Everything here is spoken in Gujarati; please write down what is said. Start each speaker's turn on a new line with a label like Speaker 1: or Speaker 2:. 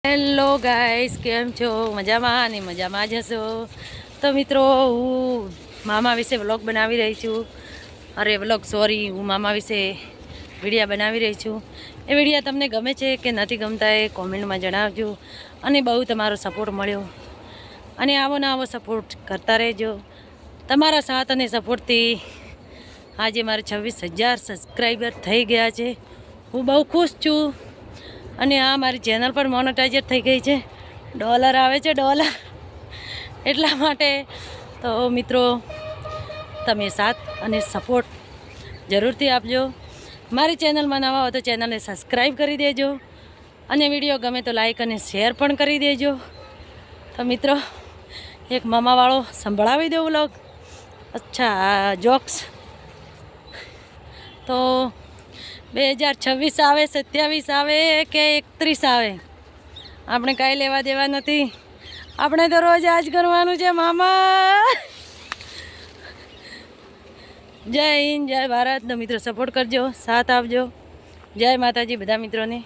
Speaker 1: હેલો ગાઈસ, કેમ છો? મજામાં અને મજામાં જ હશો. તો મિત્રો, હું મામા વિશે વ્લોગ બનાવી રહી છું. હું મામા વિશે વિડીયા બનાવી રહી છું. એ વિડીયા તમને ગમે છે કે નથી ગમતા એ કોમેન્ટમાં જણાવજો. અને બહુ તમારો સપોર્ટ મળ્યો અને આવો ને આવો સપોર્ટ કરતા રહેજો. તમારા સાથ અને સપોર્ટથી આજે મારે 26,000 સબસ્ક્રાઈબર થઈ ગયા છે. હું બહુ ખુશ છું. અને આ મારી ચેનલ પર મોનેટાઈઝર થઈ ગઈ છે. ડોલર આવે છે, ડોલર. એટલા માટે તો મિત્રો, તમે સાથ અને સપોર્ટ જરૂરથી આપજો. મારી ચેનલમાં નવા હો તો ચેનલને સબસ્ક્રાઈબ કરી દેજો. અને વિડીયો ગમે તો લાઈક અને શેર પણ કરી દેજો. તો મિત્રો, એક મામાવાળો સંભળાવી દો વ્લોગ. અચ્છા, જોક્સ. તો 2026 આવે, 27 આવે કે 31 આવે, આપણે કાંઈ લેવા દેવા નથી. આપણે તો રોજ આજ કરવાનું છે મામા. જય હિન્દ, જય ભારત. તો મિત્રો, સપોર્ટ કરજો, સાથ આપજો. જય માતાજી બધા મિત્રોને.